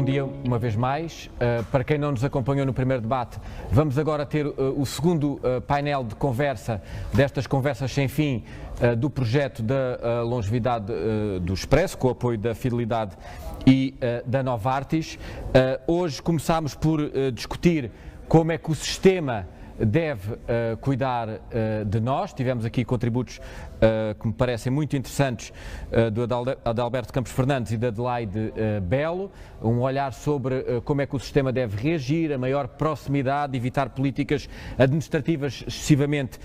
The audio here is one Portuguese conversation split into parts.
dia uma vez mais. Para quem não nos acompanhou no primeiro debate, vamos agora ter o segundo painel de conversa destas conversas sem fim do projeto da longevidade do Expresso, com o apoio da Fidelidade e da Novartis. Hoje começámos por discutir como é que o sistema deve cuidar de nós. Tivemos aqui contributos que me parecem muito interessantes do Adalberto Campos Fernandes e da Adelaide Belo, um olhar sobre como é que o sistema deve reagir, a maior proximidade, evitar políticas administrativas excessivamente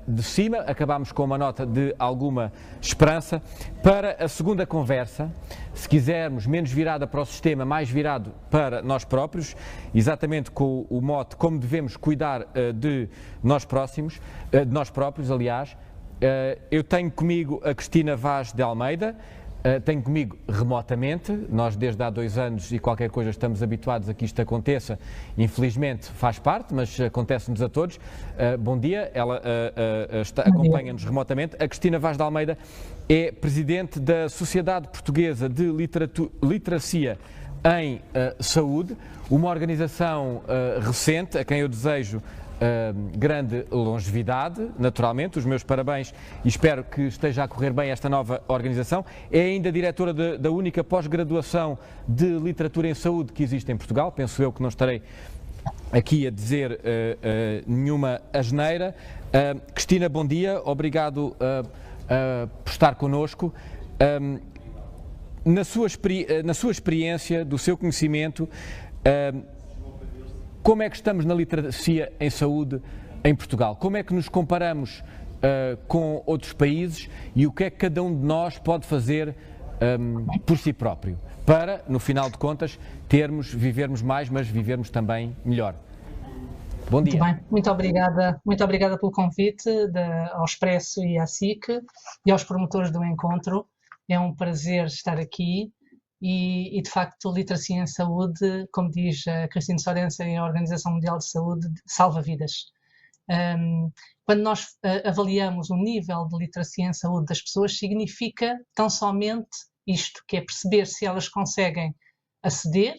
de cima. Acabámos com uma nota de alguma esperança. Para a segunda conversa, se quisermos, menos virada para o sistema, mais virado para nós próprios, exatamente com o mote como devemos cuidar de nós próprios, aliás. Eu tenho comigo a Cristina Vaz de Almeida, tenho comigo remotamente. Nós desde há 2 anos e qualquer coisa estamos habituados a que isto aconteça, infelizmente faz parte, mas acontece-nos a todos. Bom dia, ela acompanha-nos remotamente. A Cristina Vaz de Almeida é presidente da Sociedade Portuguesa de Literacia em Saúde, uma organização recente a quem eu desejo grande longevidade, naturalmente. Os meus parabéns e espero que esteja a correr bem esta nova organização. É ainda diretora da única pós-graduação de literatura em saúde que existe em Portugal. Penso eu que não estarei aqui a dizer nenhuma asneira. Cristina, bom dia, obrigado por estar connosco. Na sua experiência, do seu conhecimento, como é que estamos na literacia em saúde em Portugal? Como é que nos comparamos com outros países e o que é que cada um de nós pode fazer por si próprio para, no final de contas, vivermos mais, mas vivermos também melhor? Bom dia. Muito bem, muito obrigada pelo convite ao Expresso e à SIC e aos promotores do encontro. É um prazer estar aqui. E, de facto, a literacia em saúde, como diz a Christine Sorensen e a Organização Mundial de Saúde, salva vidas. Quando nós avaliamos o nível de literacia em saúde das pessoas, significa tão somente isto, que é perceber se elas conseguem aceder,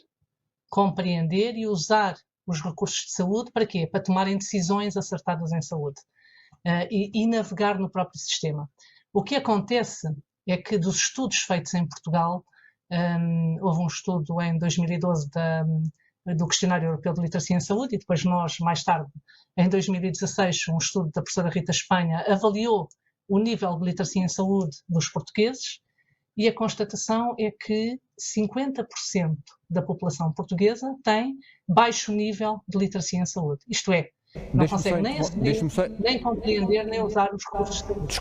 compreender e usar os recursos de saúde para quê? Para tomarem decisões acertadas em saúde e navegar no próprio sistema. O que acontece é que dos estudos feitos em Portugal, houve um estudo em 2012 do Questionário Europeu de Literacia em Saúde e depois nós, mais tarde, em 2016, um estudo da professora Rita Espanha avaliou o nível de literacia em saúde dos portugueses e a constatação é que 50% da população portuguesa tem baixo nível de literacia em saúde. Isto é, não consegue nem aceder, nem compreender, nem usar os recursos de saúde.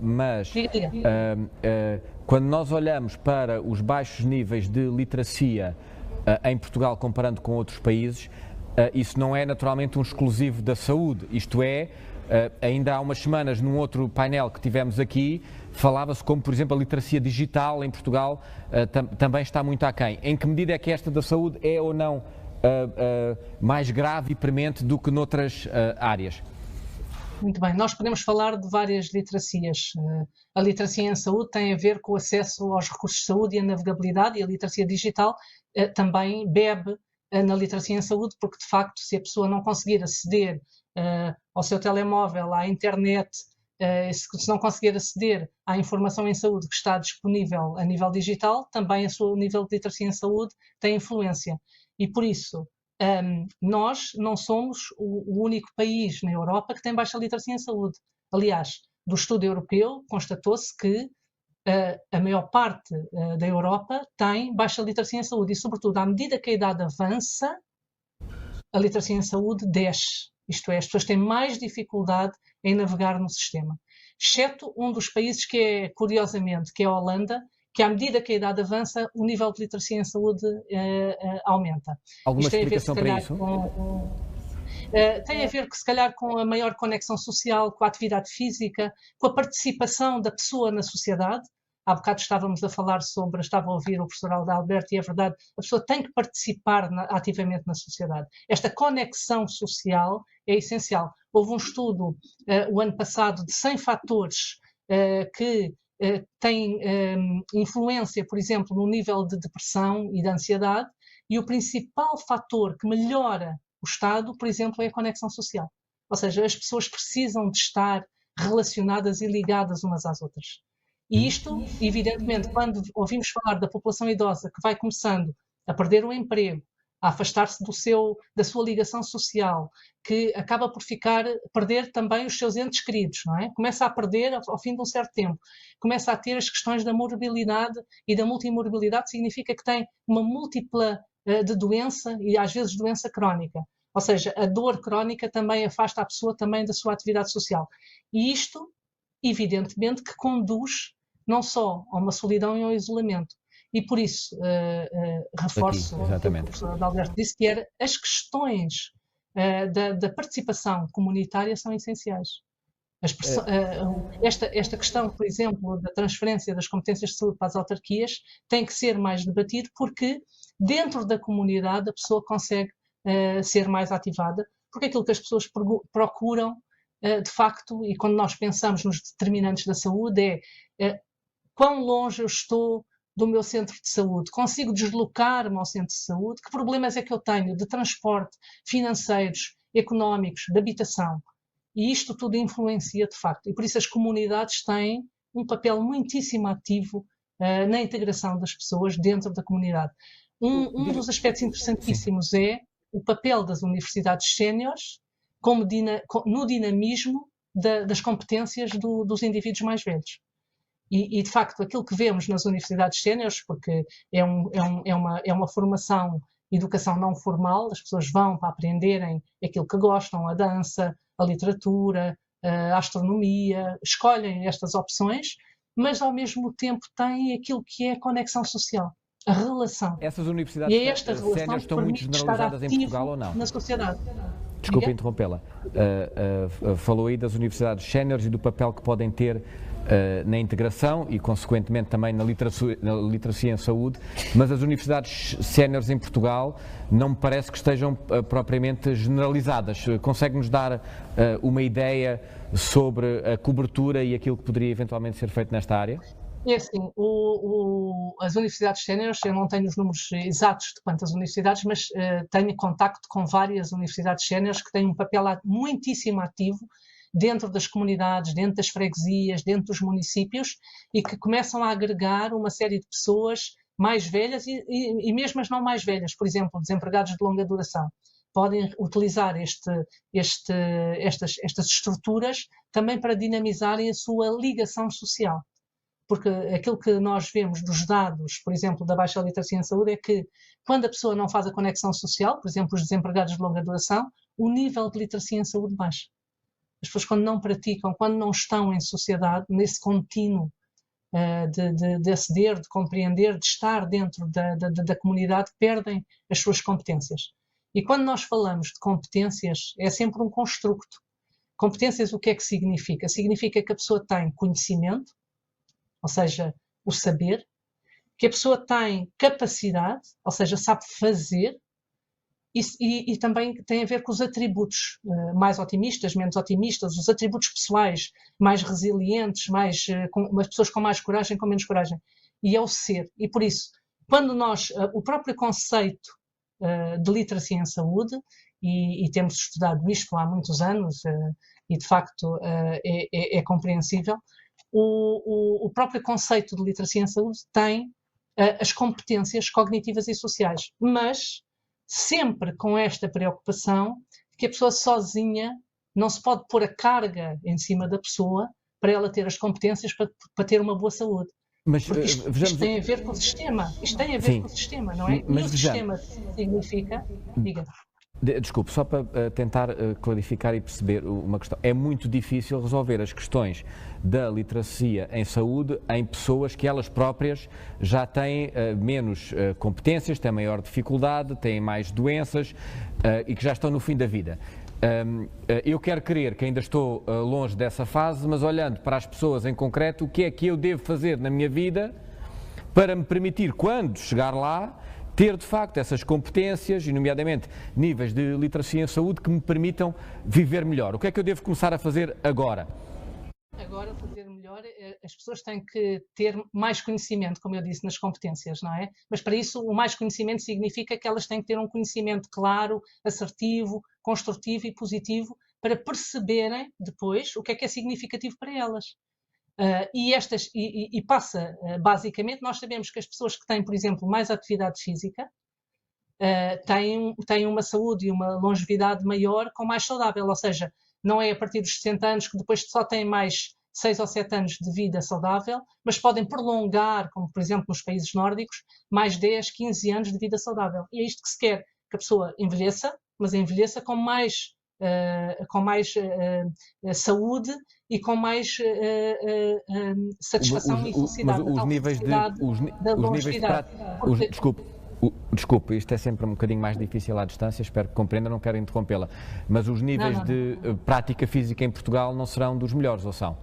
Mas quando nós olhamos para os baixos níveis de literacia em Portugal comparando com outros países, isso não é naturalmente um exclusivo da saúde. Isto é, ainda há umas semanas num outro painel que tivemos aqui, falava-se como, por exemplo, a literacia digital em Portugal também está muito aquém. Em que medida é que esta da saúde é ou não mais grave e premente do que noutras áreas? Muito bem, nós podemos falar de várias literacias. A literacia em saúde tem a ver com o acesso aos recursos de saúde e a navegabilidade, e a literacia digital também bebe na literacia em saúde, porque de facto, se a pessoa não conseguir aceder ao seu telemóvel, à internet, se não conseguir aceder à informação em saúde que está disponível a nível digital, também o nível de literacia em saúde tem influência. E por isso, nós não somos o único país na Europa que tem baixa literacia em saúde. Aliás, do estudo europeu constatou-se que a maior parte da Europa tem baixa literacia em saúde e, sobretudo, à medida que a idade avança, a literacia em saúde desce. Isto é, as pessoas têm mais dificuldade em navegar no sistema. Exceto um dos países que é, curiosamente, que é a Holanda, que à medida que a idade avança, o nível de literacia em saúde aumenta. Alguma explicação para isso? Tem a ver, se calhar, com a maior conexão social, com a atividade física, com a participação da pessoa na sociedade. Há bocado estava a ouvir o professor Adalberto e é verdade, a pessoa tem que participar ativamente na sociedade. Esta conexão social é essencial. Houve um estudo o ano passado de 100 fatores que tem influência, por exemplo, no nível de depressão e de ansiedade, e o principal fator que melhora o estado, por exemplo, é a conexão social. Ou seja, as pessoas precisam de estar relacionadas e ligadas umas às outras. E isto, evidentemente, quando ouvimos falar da população idosa que vai começando a perder o emprego, a afastar-se da sua ligação social, que acaba por perder também os seus entes queridos, não é? Começa a perder ao fim de um certo tempo, começa a ter as questões da morbilidade e da multimorbilidade, significa que tem uma múltipla de doença e às vezes doença crónica. Ou seja, a dor crónica também afasta a pessoa também da sua atividade social. E isto, evidentemente, que conduz não só a uma solidão e a um isolamento. E por isso reforço o que o professor Adalberto disse, que era as questões da participação comunitária são essenciais. Esta questão, por exemplo, da transferência das competências de saúde para as autarquias tem que ser mais debatido porque dentro da comunidade a pessoa consegue ser mais ativada, porque aquilo que as pessoas procuram, de facto, e quando nós pensamos nos determinantes da saúde, quão longe eu estou do meu centro de saúde, consigo deslocar-me ao centro de saúde, que problemas é que eu tenho de transporte, financeiros, económicos, de habitação. E isto tudo influencia de facto. E por isso as comunidades têm um papel muitíssimo ativo na integração das pessoas dentro da comunidade. Um dos aspectos interessantíssimos é o papel das universidades séniores no dinamismo das competências dos indivíduos mais velhos. E, de facto, aquilo que vemos nas universidades séniores, porque é uma formação, educação não formal, as pessoas vão para aprenderem aquilo que gostam, a dança, a literatura, a astronomia, escolhem estas opções, mas ao mesmo tempo têm aquilo que é a conexão social, a relação. Essas universidades séniores estão muito generalizadas em Portugal ou não? Na sociedade. Desculpe interrompê-la. Falou aí das universidades séniores e do papel que podem ter na integração e, consequentemente, também na literacia em saúde, mas as universidades séniores em Portugal não me parece que estejam propriamente generalizadas. Consegue-nos dar uma ideia sobre a cobertura e aquilo que poderia eventualmente ser feito nesta área? É assim, as universidades séniores, eu não tenho os números exatos de quantas universidades, mas tenho contacto com várias universidades séniores que têm um papel muitíssimo ativo dentro das comunidades, dentro das freguesias, dentro dos municípios e que começam a agregar uma série de pessoas mais velhas e mesmo as não mais velhas, por exemplo, desempregados de longa duração. Podem utilizar estas estruturas também para dinamizarem a sua ligação social. Porque aquilo que nós vemos dos dados, por exemplo, da baixa literacia em saúde, é que quando a pessoa não faz a conexão social, por exemplo, os desempregados de longa duração, o nível de literacia em saúde baixa. As pessoas, quando não praticam, quando não estão em sociedade, nesse contínuo de aceder, de compreender, de estar dentro da comunidade, perdem as suas competências. E quando nós falamos de competências, é sempre um construto. Competências, o que é que significa? Significa que a pessoa tem conhecimento, ou seja, o saber, que a pessoa tem capacidade, ou seja, sabe fazer, e também tem a ver com os atributos mais otimistas, menos otimistas, os atributos pessoais mais resilientes, as pessoas com mais coragem, com menos coragem. E é o ser. E por isso, quando o próprio conceito de literacia em saúde, e temos estudado isto há muitos anos, e de facto é compreensível, o próprio conceito de literacia em saúde tem as competências cognitivas e sociais, mas sempre com esta preocupação de que a pessoa sozinha não se pode pôr a carga em cima da pessoa para ela ter as competências para ter uma boa saúde. Mas isto tem a ver com o sistema. Isto tem a ver com o sistema, não é? Mas e o sistema significa... Diga. Desculpe, só para tentar clarificar e perceber uma questão. É muito difícil resolver as questões da literacia em saúde em pessoas que elas próprias já têm menos competências, têm maior dificuldade, têm mais doenças e que já estão no fim da vida. Eu quero crer que ainda estou longe dessa fase, mas olhando para as pessoas em concreto, o que é que eu devo fazer na minha vida para me permitir, quando chegar lá, ter de facto essas competências, e nomeadamente níveis de literacia em saúde que me permitam viver melhor. O que é que eu devo começar a fazer agora? agora, para dizer melhor, as pessoas têm que ter mais conhecimento, como eu disse, nas competências, não é? Mas para isso, o mais conhecimento significa que elas têm que ter um conhecimento claro, assertivo, construtivo e positivo para perceberem depois o que é significativo para elas. E passa, basicamente, nós sabemos que as pessoas que têm, por exemplo, mais atividade física, têm uma saúde e uma longevidade maior com mais saudável, ou seja, não é a partir dos 60 anos que depois só têm mais 6 ou 7 anos de vida saudável, mas podem prolongar, como por exemplo nos países nórdicos, mais 10, 15 anos de vida saudável. E é isto que se quer, que a pessoa envelheça, mas envelheça com mais saúde e com mais satisfação e felicidade. Mas os níveis de... Desculpe, isto é sempre um bocadinho mais difícil à distância, espero que compreenda, não quero interrompê-la, mas os níveis de prática física em Portugal não serão dos melhores, ou são?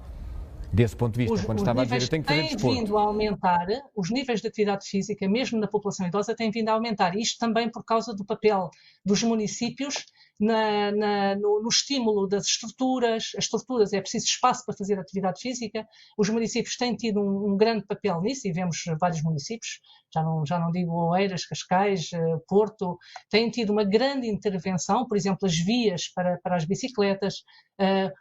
Desse ponto de vista, quando estava a dizer, eu tenho que fazer desporto. Vindo a aumentar, os níveis de atividade física, mesmo na população idosa, têm vindo a aumentar. Isto também por causa do papel dos municípios no estímulo das estruturas. As estruturas, é preciso espaço para fazer atividade física. Os municípios têm tido um grande papel nisso, e vemos vários municípios, já não digo Oeiras, Cascais, Porto, têm tido uma grande intervenção, por exemplo, as vias para as bicicletas,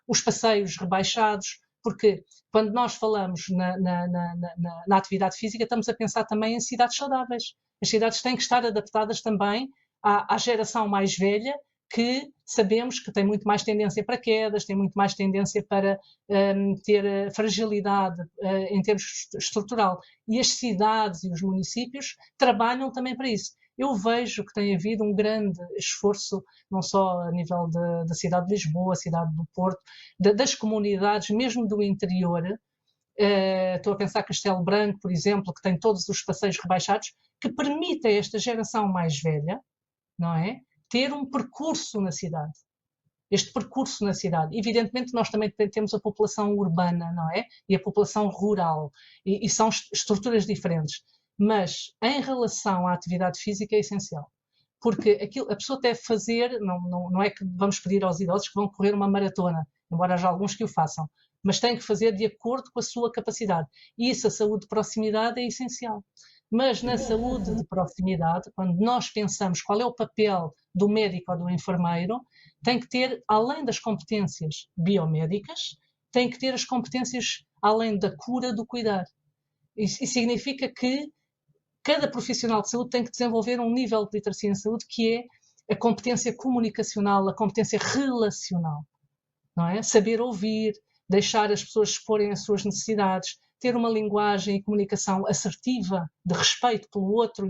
os passeios rebaixados, porque quando nós falamos na atividade física, estamos a pensar também em cidades saudáveis. As cidades têm que estar adaptadas também à geração mais velha, que sabemos que tem muito mais tendência para quedas, tem muito mais tendência para ter fragilidade em termos estrutural. E as cidades e os municípios trabalham também para isso. Eu vejo que tem havido um grande esforço, não só a nível da cidade de Lisboa, cidade do Porto, das comunidades, mesmo do interior. Estou a pensar Castelo Branco, por exemplo, que tem todos os passeios rebaixados, que permite a esta geração mais velha, não é, ter um percurso na cidade. Este percurso na cidade. Evidentemente, nós também temos a população urbana, não é? E a população rural. E são estruturas diferentes. Mas, em relação à atividade física, é essencial. Porque a pessoa deve fazer, não é que vamos pedir aos idosos que vão correr uma maratona, embora haja alguns que o façam, mas tem que fazer de acordo com a sua capacidade. E isso, a saúde de proximidade, é essencial. Mas na saúde de proximidade, quando nós pensamos qual é o papel do médico ou do enfermeiro, tem que ter, além das competências biomédicas, tem que ter as competências, além da cura, do cuidar. Isso significa que cada profissional de saúde tem que desenvolver um nível de literacia em saúde que é a competência comunicacional, a competência relacional, não é? Saber ouvir, deixar as pessoas exporem as suas necessidades, ter uma linguagem e comunicação assertiva, de respeito pelo outro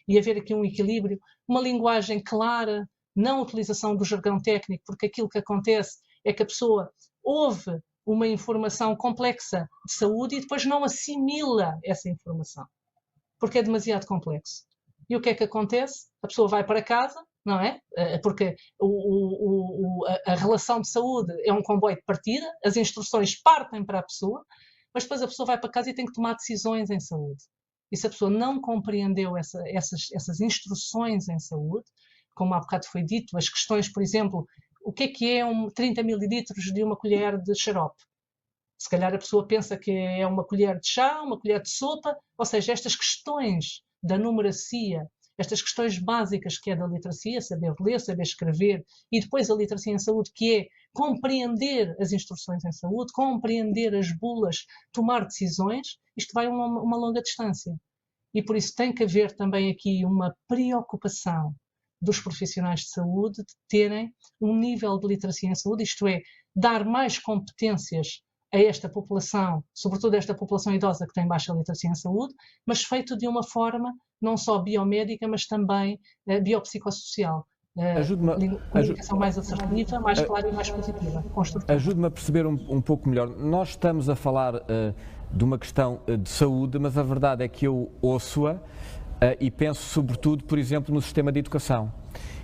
e haver aqui um equilíbrio, uma linguagem clara, não utilização do jargão técnico, porque aquilo que acontece é que a pessoa ouve uma informação complexa de saúde e depois não assimila essa informação, porque é demasiado complexo. E o que é que acontece? A pessoa vai para casa, não é? Porque a relação de saúde é um comboio de partida, as instruções partem para a pessoa, mas depois a pessoa vai para casa e tem que tomar decisões em saúde. E se a pessoa não compreendeu essas instruções em saúde, como há bocado foi dito, as questões, por exemplo, o que é 30 mililitros de uma colher de xarope? Se calhar a pessoa pensa que é uma colher de chá, uma colher de sopa, ou seja, estas questões da numeracia, estas questões básicas que é da literacia, saber ler, saber escrever, e depois a literacia em saúde, que é compreender as instruções em saúde, compreender as bulas, tomar decisões, isto vai uma longa distância. E por isso tem que haver também aqui uma preocupação dos profissionais de saúde de terem um nível de literacia em saúde, isto é, dar mais competências a esta população, sobretudo esta população idosa que tem baixa literacia em saúde, mas feito de uma forma não só biomédica, mas também biopsicossocial. Comunicação mais assertiva, mais clara e mais positiva. Ajude-me a perceber um pouco melhor. Nós estamos a falar de uma questão de saúde, mas a verdade é que eu ouço-a e penso sobretudo, por exemplo, no sistema de educação.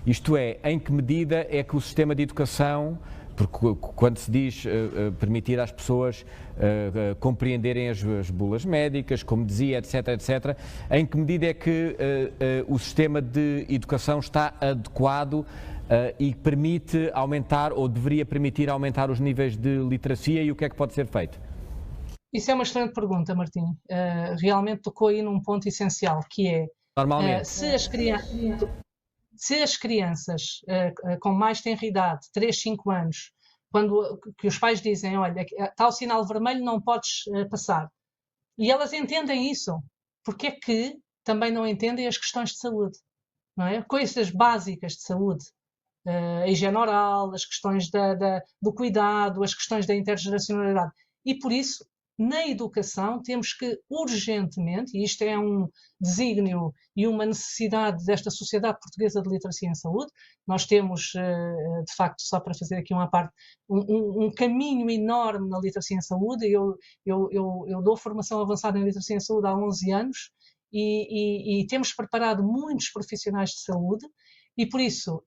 Isto é, em que medida é que o sistema de educação, porque quando se diz permitir às pessoas compreenderem as bulas médicas, como dizia, etc., etc., em que medida é que o sistema de educação está adequado e permite aumentar, ou deveria permitir aumentar os níveis de literacia, e o que é que pode ser feito? Isso é uma excelente pergunta, Martim. Realmente tocou aí num ponto essencial, que é Normalmente. se as crianças com mais tenridade, 3, 5 anos, quando que os pais dizem, olha, está o sinal vermelho, não podes passar, e elas entendem isso, porque é que também não entendem as questões de saúde, não é? Coisas básicas de saúde, a higiene oral, as questões do cuidado, as questões da intergeracionalidade. E por isso, na educação, temos que urgentemente, e isto é um desígnio e uma necessidade desta Sociedade Portuguesa de Literacia em Saúde, nós temos, de facto, só para fazer aqui uma parte, um caminho enorme na literacia em saúde. Eu dou formação avançada em literacia em saúde há 11 anos e temos preparado muitos profissionais de saúde e, por isso,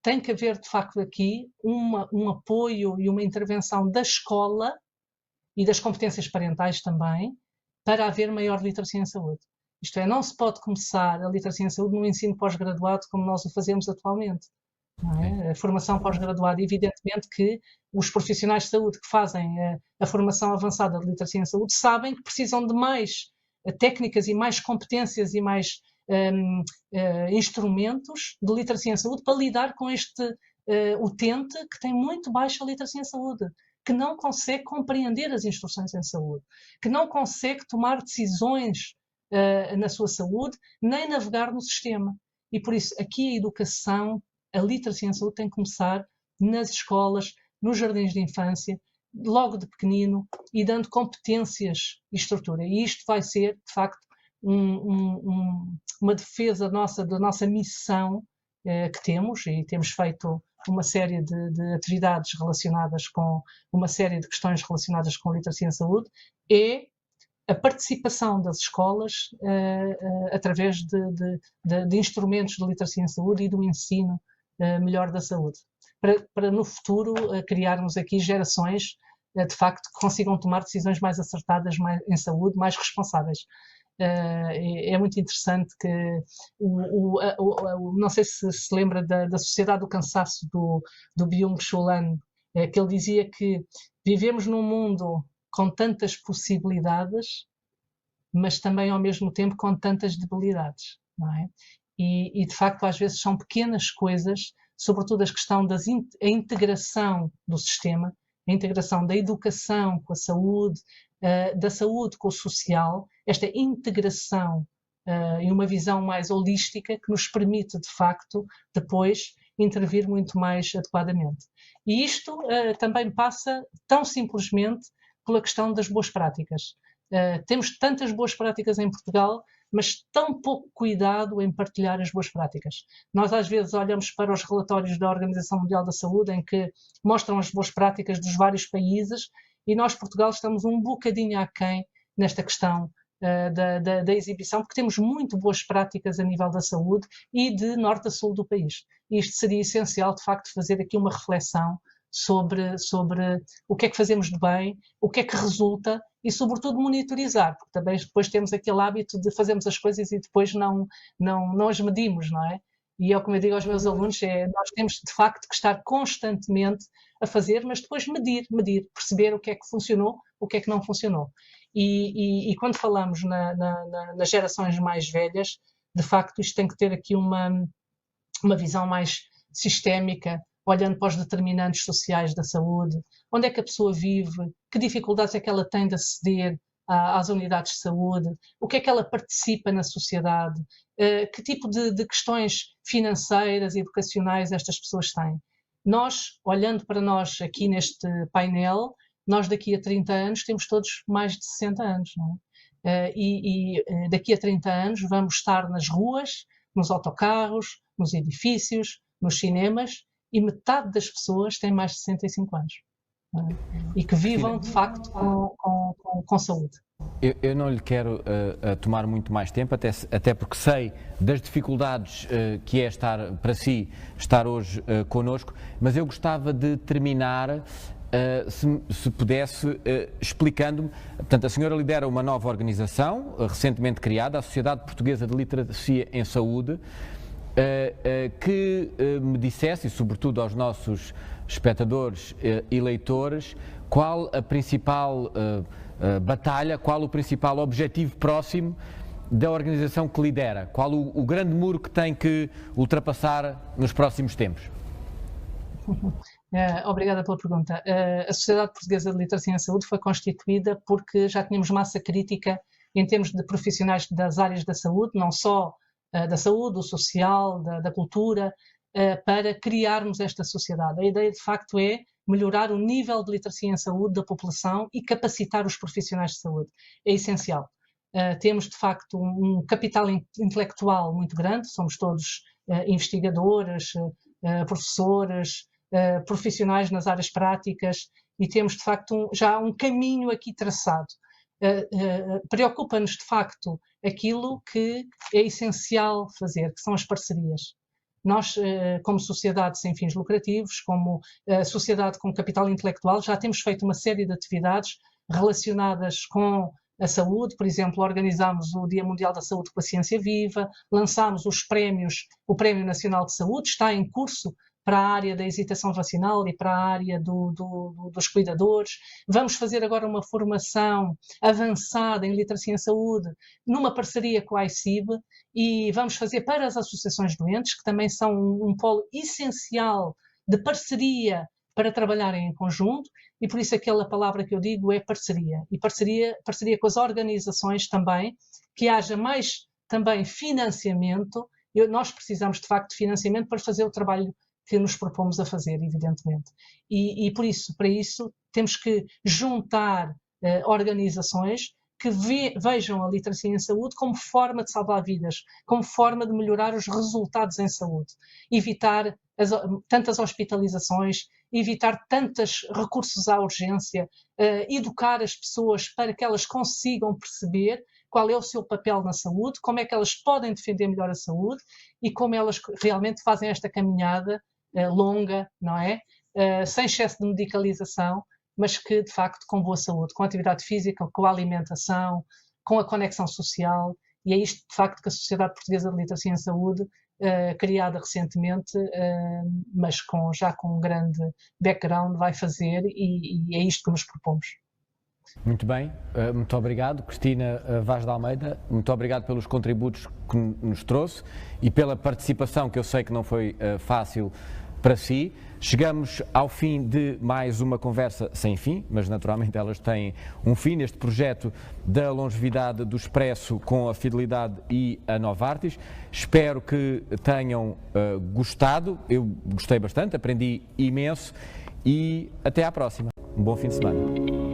tem que haver, de facto, aqui um apoio e uma intervenção da escola e das competências parentais também, para haver maior literacia em saúde. Isto é, não se pode começar a literacia em saúde no ensino pós-graduado como nós o fazemos atualmente. Não é? A formação pós-graduada, evidentemente que os profissionais de saúde que fazem a formação avançada de literacia em saúde sabem que precisam de mais técnicas e mais competências e mais instrumentos de literacia em saúde para lidar com este utente que tem muito baixa literacia em saúde, que não consegue compreender as instruções em saúde, que não consegue tomar decisões na sua saúde, nem navegar no sistema. E por isso, aqui a educação, a literacia em saúde tem que começar nas escolas, nos jardins de infância, logo de pequenino, e dando competências e estrutura. E isto vai ser, de facto, uma defesa da nossa missão que temos, e temos feito uma série de atividades relacionadas com uma série de questões relacionadas com literacia em saúde, é a participação das escolas através de instrumentos de literacia em saúde e do ensino melhor da saúde, para no futuro criarmos aqui gerações de facto que consigam tomar decisões mais acertadas em saúde, mais responsáveis. É muito interessante que não sei se lembra da Sociedade do Cansaço do Byung-Chul Han, que ele dizia que vivemos num mundo com tantas possibilidades, mas também ao mesmo tempo com tantas debilidades, não é? E de facto às vezes são pequenas coisas, sobretudo a questão da integração do sistema, a integração da educação com a saúde, da saúde com o social, esta integração e uma visão mais holística que nos permite, de facto, depois intervir muito mais adequadamente. E isto também passa tão simplesmente pela questão das boas práticas. Temos tantas boas práticas em Portugal, mas tão pouco cuidado em partilhar as boas práticas. Nós às vezes olhamos para os relatórios da Organização Mundial da Saúde em que mostram as boas práticas dos vários países e nós, Portugal, estamos um bocadinho aquém nesta questão da exibição, porque temos muito boas práticas a nível da saúde e de norte a sul do país. E isto seria essencial, de facto, fazer aqui uma reflexão sobre o que é que fazemos de bem, o que é que resulta e, sobretudo, monitorizar, porque também depois temos aquele hábito de fazermos as coisas e depois não as medimos, não é? E é como eu digo aos meus alunos, nós temos de facto que estar constantemente a fazer, mas depois medir, perceber o que é que funcionou, o que é que não funcionou. E quando falamos nas gerações mais velhas, de facto isto tem que ter aqui uma visão mais sistémica, olhando para os determinantes sociais da saúde, onde é que a pessoa vive, que dificuldades é que ela tem de aceder às unidades de saúde, o que é que ela participa na sociedade, que tipo de questões financeiras e educacionais estas pessoas têm. Nós, olhando para nós aqui neste painel, nós daqui a 30 anos temos todos mais de 60 anos, não é? E daqui a 30 anos vamos estar nas ruas, nos autocarros, nos edifícios, nos cinemas, e metade das pessoas tem mais de 65 anos. E que vivam, de facto, com saúde. Eu não lhe quero tomar muito mais tempo, até porque sei das dificuldades que é estar hoje connosco, mas eu gostava de terminar, se pudesse, explicando-me. Portanto, a senhora lidera uma nova organização, recentemente criada, a Sociedade Portuguesa de Literacia em Saúde. que me dissesse, e sobretudo aos nossos espectadores e leitores, qual a principal batalha, qual o principal objetivo próximo da organização que lidera, qual o grande muro que tem que ultrapassar nos próximos tempos? Obrigada pela pergunta. A Sociedade Portuguesa de Literacia em Saúde foi constituída porque já tínhamos massa crítica em termos de profissionais das áreas da saúde, não só da saúde, do social, da cultura, para criarmos esta sociedade. A ideia, de facto, é melhorar o nível de literacia em saúde da população e capacitar os profissionais de saúde. É essencial. Temos, de facto, um capital intelectual muito grande, somos todos investigadoras, professoras, profissionais nas áreas práticas e temos, de facto, já um caminho aqui traçado. Preocupa-nos, de facto, aquilo que é essencial fazer, que são as parcerias. Nós, como sociedade sem fins lucrativos, como sociedade com capital intelectual, já temos feito uma série de atividades relacionadas com a saúde. Por exemplo, organizámos o Dia Mundial da Saúde com a Ciência Viva, lançámos os prémios, o Prémio Nacional de Saúde, está em curso para a área da hesitação vacinal e para a área dos cuidadores. Vamos fazer agora uma formação avançada em literacia em saúde, numa parceria com a ICIB, e vamos fazer para as associações doentes, que também são um polo essencial de parceria para trabalharem em conjunto, e por isso aquela palavra que eu digo é parceria. E parceria com as organizações também, que haja mais também financiamento. Nós precisamos, de facto, de financiamento para fazer o trabalho que nos propomos a fazer, evidentemente. E por isso, para isso, temos que juntar organizações que vejam a literacia em saúde como forma de salvar vidas, como forma de melhorar os resultados em saúde, evitar tantas hospitalizações, evitar tantos recursos à urgência, educar as pessoas para que elas consigam perceber qual é o seu papel na saúde, como é que elas podem defender melhor a saúde e como elas realmente fazem esta caminhada longa, não é? Sem excesso de medicalização, mas que, de facto, com boa saúde, com atividade física, com a alimentação, com a conexão social, e é isto, de facto, que a Sociedade Portuguesa de Literacia em Saúde, criada recentemente, mas já com um grande background, vai fazer, e é isto que nos propomos. Muito bem, muito obrigado, Cristina Vaz de Almeida, muito obrigado pelos contributos que nos trouxe e pela participação, que eu sei que não foi fácil para si. Chegamos ao fim de mais uma conversa sem fim, mas naturalmente elas têm um fim, neste projeto da longevidade do Expresso com a Fidelidade e a Novartis. Espero que tenham gostado, eu gostei bastante, aprendi imenso e até à próxima. Um bom fim de semana.